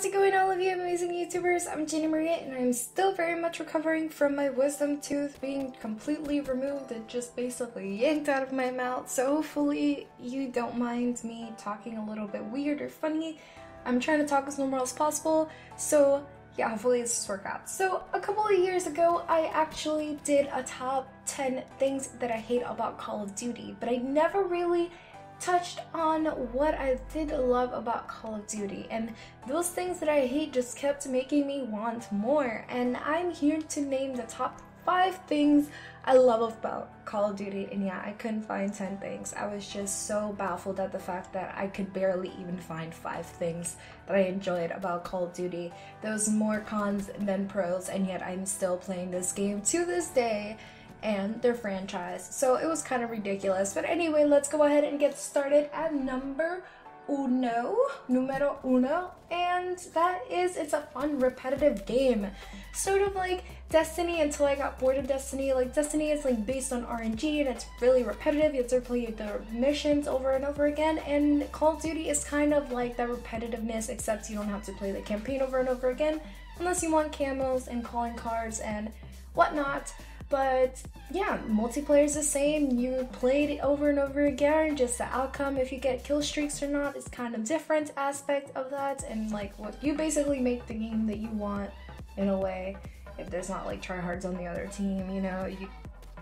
How's it going, all of you amazing YouTubers? I'm ImJennyMarie, and I'm still very much recovering from my wisdom tooth being completely removed and just basically yanked out of my mouth. So hopefully you don't mind me talking a little bit weird or funny. I'm trying to talk as normal as possible, so yeah, hopefully this will work out. So a couple of years ago, I actually did a top 10 things that I hate about Call of Duty, but I never really touched on what I did love about Call of Duty, and those things that I hate just kept making me want more. And I'm here to name the top 5 things I love about Call of Duty, and yeah, I couldn't find 10 things. I was just so baffled at the fact that I could barely even find 5 things that I enjoyed about Call of Duty. There was more cons than pros, and yet I'm still playing this game to this day and their franchise, so it was kind of ridiculous. But anyway, let's go ahead and get started at numero uno, and that is, it's a fun repetitive game, sort of like Destiny until I got bored of Destiny. Like, Destiny is like based on RNG and it's really repetitive. You have to play the missions over and over again, and Call of Duty is kind of like that repetitiveness, except you don't have to play the campaign over and over again unless you want camos and calling cards and whatnot. But yeah, multiplayer is the same. You played it over and over again. Just the outcome, if you get kill streaks or not, is kind of different aspect of that. And like, what you basically make the game that you want in a way. If there's not like tryhards on the other team, you know,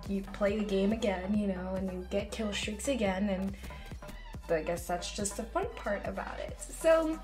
you play the game again, you know, and you get kill streaks again. And I guess that's just the fun part about it. So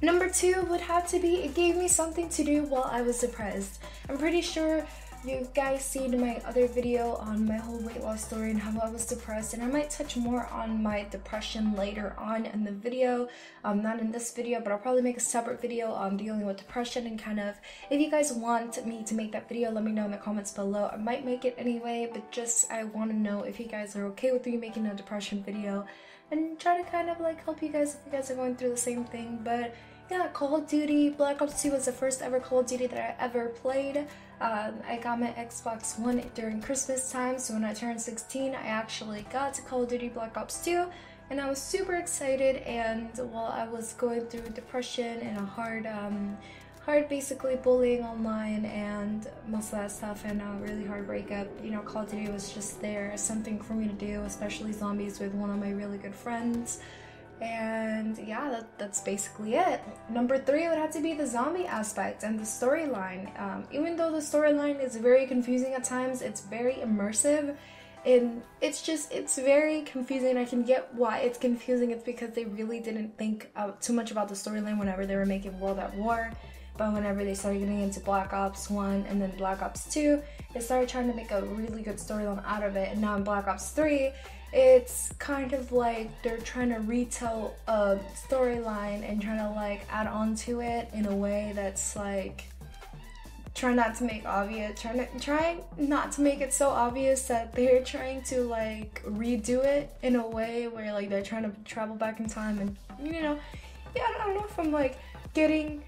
number 2 would have to be, it gave me something to do while I was depressed. I'm pretty sure you guys seen my other video on my whole weight loss story and how I was depressed, and I might touch more on my depression later on in the video. Not in this video, but I'll probably make a separate video on dealing with depression, and kind of, if you guys want me to make that video, let me know in the comments below. I might make it anyway, but just I want to know if you guys are okay with me making a depression video and try to kind of like help you guys if you guys are going through the same thing. But yeah, Call of Duty Black Ops 2 was the first ever Call of Duty that I ever played. I got my Xbox One during Christmas time, so when I turned 16, I actually got to Call of Duty Black Ops 2, and I was super excited. And while I was going through depression and a hard basically bullying online and most of that stuff, and a really hard breakup, you know, Call of Duty was just there, something for me to do, especially zombies with one of my really good friends. And yeah, that's basically it. Number 3 would have to be the zombie aspect and the storyline. Even though the storyline is very confusing at times, it's very immersive, and it's very confusing. I can get why it's confusing. It's because they really didn't think too much about the storyline whenever they were making World at War. But whenever they started getting into Black Ops 1 and then Black Ops 2, they started trying to make a really good storyline out of it. And now in Black Ops 3, it's kind of like they're trying to retell a storyline and trying to like add on to it in a way that's like trying not to make it so obvious that they're trying to like redo it in a way where like they're trying to travel back in time. And you know, yeah, I don't know if I'm like getting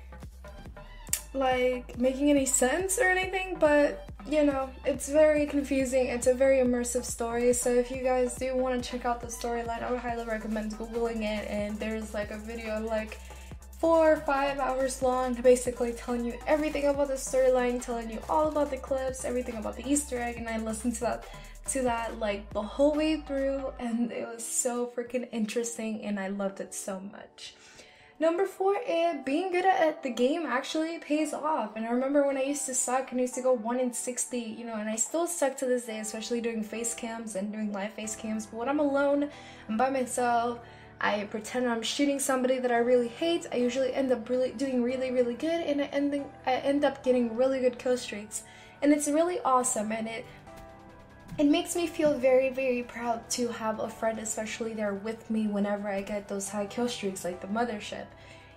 like making any sense or anything, but you know, it's very confusing. It's a very immersive story, so if you guys do want to check out the storyline, I would highly recommend googling it. And there's like a video like 4 or 5 hours long, basically telling you everything about the storyline, telling you all about the clips, everything about the Easter egg, and I listened to that like the whole way through, and it was so freaking interesting and I loved it so much. Number 4 is being good at the game actually pays off. And I remember when I used to suck and I used to go 1 in 60, you know, and I still suck to this day, especially doing face cams and doing live face cams. But when I'm alone, I'm by myself, I pretend I'm shooting somebody that I really hate, I usually end up doing really good, and I end up getting really good kill streaks. And it's really awesome, and it makes me feel very proud to have a friend, especially there with me whenever I get those high kill streaks, like the mothership,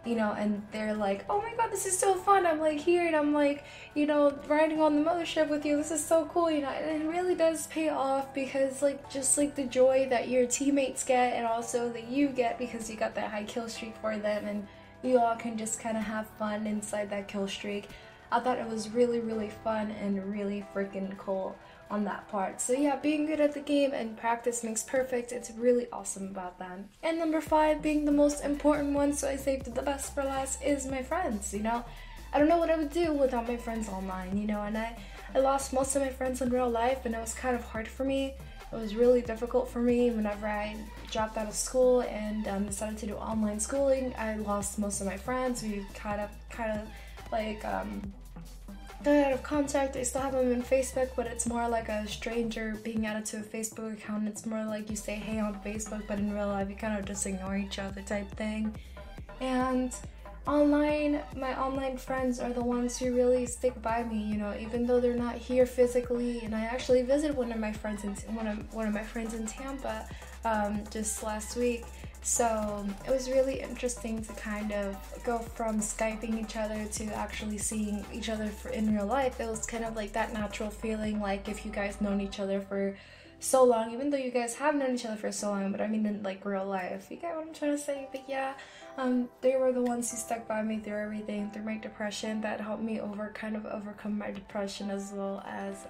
you know, and they're like, oh my god, this is so fun. I'm like here and I'm like, you know, riding on the mothership with you, this is so cool, you know. And it really does pay off, because like just like the joy that your teammates get and also that you get because you got that high kill streak for them, and you all can just kind of have fun inside that kill streak. I thought it was really fun and really freaking cool. on that part. So yeah, being good at the game and practice makes perfect. It's really awesome about that. And number 5, being the most important one, so I saved the best for last, is my friends. You know, I don't know what I would do without my friends online, you know, and I lost most of my friends in real life, and it was kind of hard for me. It was really difficult for me whenever I dropped out of school and decided to do online schooling. I lost most of my friends. We kind of like got out of contact. I still have them in Facebook, but it's more like a stranger being added to a Facebook account. It's more like you say hey on Facebook, but in real life you kind of just ignore each other type thing. And online, my online friends are the ones who really stick by me, you know, even though they're not here physically. And I actually visited one of my friends in Tampa just last week. So it was really interesting to kind of go from Skyping each other to actually seeing each other in real life. It was kind of like that natural feeling, like if you guys known each other for so long, even though you guys have known each other for so long, but I mean in like real life. You get what I'm trying to say? But yeah, they were the ones who stuck by me through everything, through my depression. That helped me overcome my depression, as well as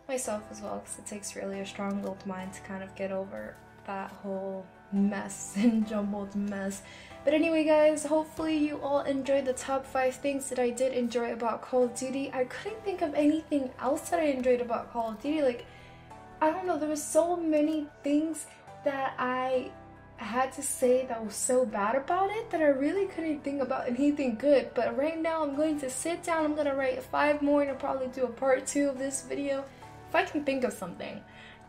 myself as well, because it takes really a strong-willed mind to kind of get over that whole mess and jumbled mess. But anyway guys, hopefully you all enjoyed the top 5 things that I did enjoy about Call of Duty. I couldn't think of anything else that I enjoyed about Call of Duty. Like, I don't know, there was so many things that I had to say that was so bad about it that I really couldn't think about anything good. But right now I'm going to sit down, I'm gonna write 5 more, and I'll probably do a part 2 of this video if I can think of something.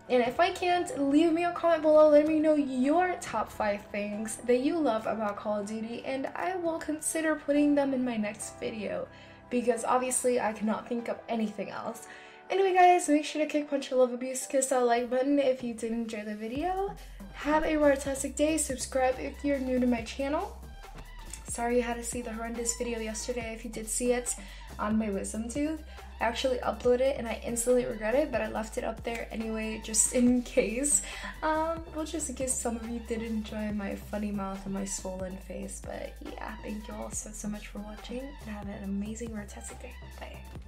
And if I can't, leave me a comment below, let me know your top 5 things that you love about Call of Duty, and I will consider putting them in my next video, because obviously I cannot think of anything else. Anyway guys, make sure to kick, punch, or love abuse, kiss that like button if you did enjoy the video. Have a fantastic day, subscribe if you're new to my channel. Sorry you had to see the horrendous video yesterday if you did see it on my wisdom tooth. I actually uploaded it and I instantly regret it, but I left it up there anyway just in case. Well, just in case some of you did enjoy my funny mouth and my swollen face. But yeah, thank you all so much for watching, and have an amazing, fantastic day. Bye.